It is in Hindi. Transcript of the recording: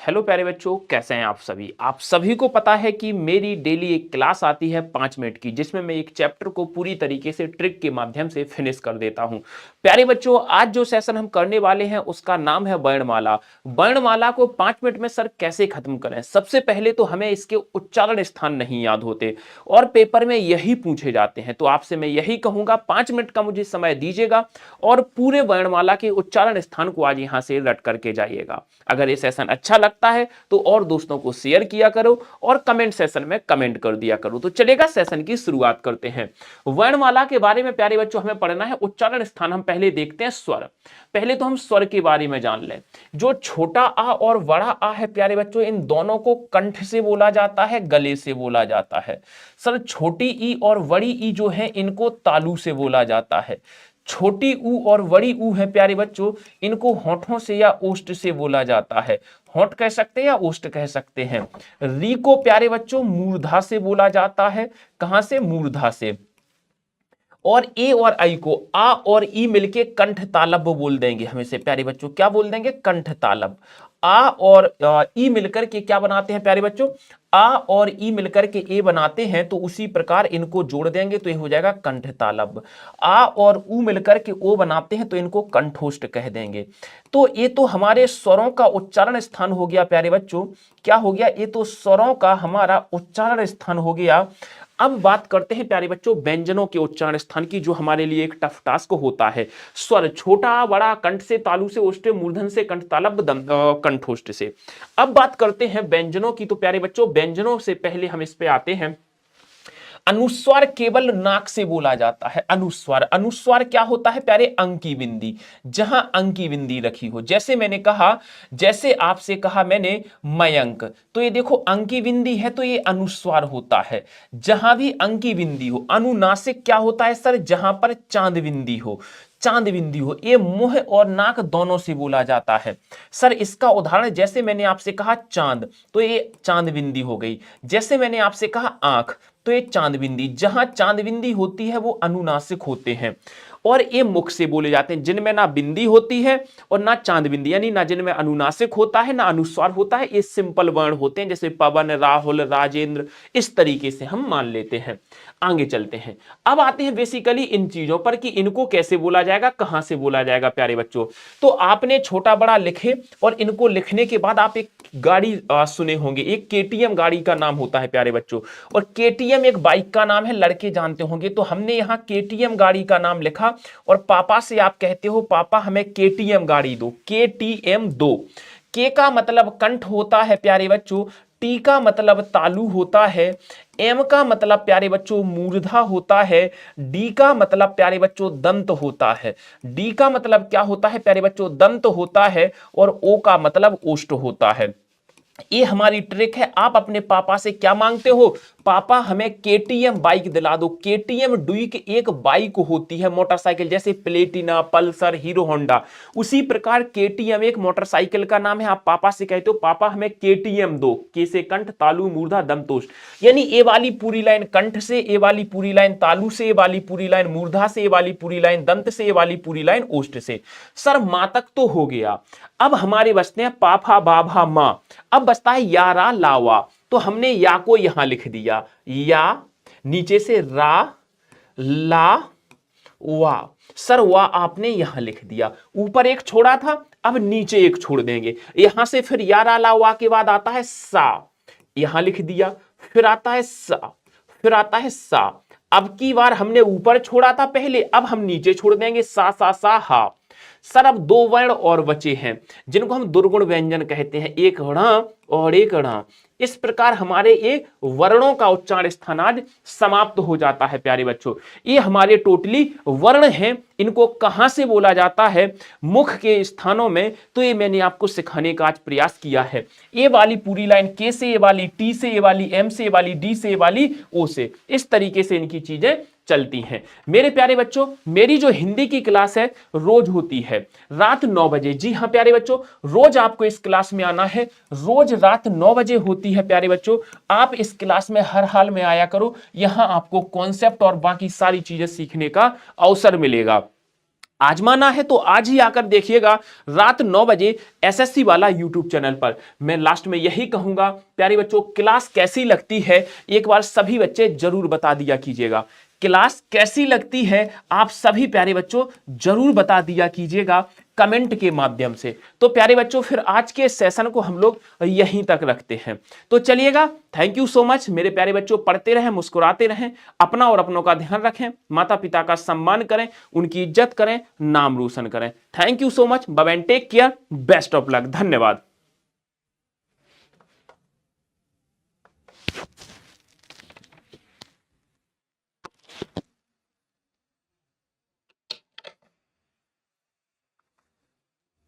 हेलो प्यारे बच्चों, कैसे हैं आप सभी को पता है कि मेरी डेली एक क्लास आती है 5 मिनट की, जिसमें मैं एक चैप्टर को पूरी तरीके से ट्रिक के माध्यम से फिनिश कर देता हूं। प्यारे बच्चों, आज जो सेशन हम करने वाले हैं उसका नाम है वर्णमाला। वर्णमाला को 5 मिनट में सर कैसे खत्म करें? सबसे पहले तो हमें इसके उच्चारण स्थान नहीं याद होते और पेपर में यही पूछे जाते हैं, तो आपसे मैं यही कहूंगा 5 मिनट का मुझे समय दीजिएगा और पूरे वर्णमाला के उच्चारण स्थान को आज यहां से रट करके जाइएगा। अगर ये सेशन अच्छा लगता है तो और दोस्तों को शेयर किया करो और कमेंट सेशन में कमेंट कर दिया करो। तो चलेगा, सेशन की शुरुआत करते हैं। वर्णमाला के बारे में प्यारे बच्चों हमें पढ़ना है उच्चारण स्थान। हम पहले देखते हैं स्वर। पहले तो हम स्वर के बारे में जान लें। जो छोटा आ और बड़ा आ है प्यारे बच्चों, इन दोनों को कंठ से बोला जाता है, गले से बोला जाता है। सर छोटी ई और बड़ी ई जो है इनको तालू से बोला जाता है। छोटी ऊ और बड़ी ऊ है प्यारे बच्चों, इनको होठों से या ओष्ठ से बोला जाता है। होठ कह सकते हैं या ओष्ठ कह सकते हैं। री को प्यारे बच्चों मूर्धा से बोला जाता है। कहां से? मूर्धा से। और ए और आई को आ और ई मिलके कंठ तालब बोल देंगे हमें से प्यारे बच्चों। क्या बोल देंगे? कंठ तालब। आ और ई मिलकर के क्या बनाते हैं प्यारे बच्चों? आ और ई मिलकर के ए बनाते हैं, तो उसी प्रकार इनको जोड़ देंगे तो ये हो जाएगा कंठ तालब। आ और ऊ मिलकर के ओ बनाते हैं तो इनको कंठोष्ठ कह देंगे। तो ये तो हमारे स्वरों का उच्चारण स्थान हो गया प्यारे बच्चों। क्या हो गया? ये तो स्वरों का हमारा उच्चारण स्थान हो गया। अब बात करते हैं प्यारे बच्चों व्यंजनों के उच्चारण स्थान की, जो हमारे लिए एक टफ टास्क होता है। स्वर छोटा बड़ा, कंठ से तालु से ओष्ठ, मूर्धन से कंठ तालब, कंठोष्ठ से। अब बात करते हैं व्यंजनों की। तो प्यारे बच्चों व्यंजनों से पहले हम इस पे आते हैं। अनुस्वार केवल नाक से बोला जाता है। अनुस्वार, अनुस्वार क्या होता है प्यारे? अंकी बिंदी। जहां अंकी बिंदी रखी हो, जैसे मैंने कहा, जैसे आपसे कहा मैंने मयंक, तो ये देखो अंकी बिंदी है तो ये अनुस्वार होता है। जहां भी अंकी बिंदी हो। अनुनासिक क्या होता है सर? जहां पर चांद बिंदी हो, चांद बिंदी हो। ये मुंह और नाक दोनों से बोला जाता है। सर इसका उदाहरण, जैसे मैंने आपसे कहा चांद, तो ये चांद बिंदी हो गई। जैसे मैंने आपसे कहा आंख, तो ये चांद बिंदी। जहां चांद बिंदी होती है वो अनुनासिक होते हैं और ये मुख से बोले जाते हैं, जिनमें ना बिंदी होती है और ना चांद बिंदी, यानी ना जिनमें अनुनासिक होता है ना अनुस्वार होता है। ये सिंपल वर्ण होते हैं, जैसे पवन, राहुल, राजेंद्र, इस तरीके से हम मान लेते हैं। आगे चलते हैं। अब आते हैं बेसिकली इन चीजों पर कि इनको कैसे बोला जाएगा, कहां से बोला जाएगा प्यारे बच्चों। तो आपने छोटा बड़ा लिखे और इनको लिखने के बाद आप एक गाड़ी सुने होंगे। एक केटीएम गाड़ी का नाम होता है प्यारे बच्चों, और केटीएम एक बाइक का नाम है, लड़के जानते होंगे। तो हमने यहां केटीएम गाड़ी का नाम लिखा और पापा से आप कहते हो पापा हमें केटीएम गाड़ी दो, केटीएम दो। के का मतलब कंठ होता है प्यारे बच्चों। टी का मतलब तालु होता है। एम का मतलब प्यारे बच्चों मूर्धा होता है। डी का मतलब प्यारे बच्चों दंत होता है। डी का मतलब क्या होता है प्यारे बच्चों? दंत होता है। और ओ का मतलब ओष्ठ होता है। ये हमारी ट्रिक है। आप अपने पापा से क्या मांगते हो? पापा हमें केटीएम बाइक दिला दो। केटीएम ड्यूक एक बाइक होती है, मोटरसाइकिल, जैसे प्लेटिना, पल्सर, हीरो होंडा। उसी प्रकार केटीएम एक मोटरसाइकिल का नाम है। आप पापा से कहते हो पापा हमें केटीएम दो। के से कंठ, तालु, मूर्धा, दंतोष्ठ, यानी ए वाली पूरी लाइन कंठ से, ए वाली पूरी लाइन तालु से, ए वाली पूरी लाइन मूर्धा से, ए वाली पूरी लाइन दंत से, ए वाली पूरी लाइन ओष्ठ से। सर मां तक तो हो गया। अब हमारे बचते हैं पापा, बाभा, मां। अब बचता है यारा, लावा। तो हमने या को यहां लिख दिया, या नीचे से रा, ला, वा। सर वा आपने यहां लिख दिया, ऊपर एक छोड़ा था, अब नीचे एक छोड़ देंगे। यहां से फिर यारा, ला, वा के बाद आता है सा, यहां लिख दिया। फिर आता है सा, फिर आता है सा। अब की बार हमने ऊपर छोड़ा था पहले, अब हम नीचे छोड़ देंगे, सा सा सा हा। सर अब दो वर्ण और बचे हैं जिनको हम दुर्गुण व्यंजन कहते हैं, एक ण और एक ण। इस प्रकार हमारे ये वर्णों का उच्चारण स्थान आज समाप्त हो जाता है प्यारे बच्चों। ये हमारे टोटली वर्ण हैं। इनको कहां से बोला जाता है? मुख के स्थानों में। तो ये मैंने आपको सिखाने का आज प्रयास किया है। ये वाली पूरी लाइन के से, ये वाली टी से, ये वाली एम से, ये वाली डी से, ये वाली ओ से, इस तरीके से इनकी चीजें चलती हैं। मेरे प्यारे बच्चों, मेरी जो हिंदी की क्लास है रोज होती है रात 9 बजे। जी हां प्यारे बच्चों, रोज आपको इस क्लास में आना है। रोज रात 9 बजे होती है प्यारे बच्चों। आप इस क्लास में हर हाल में आया करो। यहां आपको कॉन्सेप्ट और बाकी सारी चीजें सीखने का अवसर मिलेगा। आजमाना है तो आज ही आकर देखिएगा रात 9 बजे एसएससी वाला यूट्यूब चैनल पर। मैं लास्ट में यही कहूंगा प्यारे बच्चों, क्लास कैसी लगती है एक बार सभी बच्चे जरूर बता दिया कीजिएगा। क्लास कैसी लगती है आप सभी प्यारे बच्चों जरूर बता दिया कीजिएगा कमेंट के माध्यम से। तो प्यारे बच्चों फिर आज के सेशन को हम लोग यहीं तक रखते हैं। तो चलिएगा, थैंक यू सो मच मेरे प्यारे बच्चों। पढ़ते रहें, मुस्कुराते रहें, अपना और अपनों का ध्यान रखें, माता पिता का सम्मान करें, उनकी इज्जत करें, नाम रोशन करें। Thank you so much, bye bye, take care, best of luck, धन्यवाद।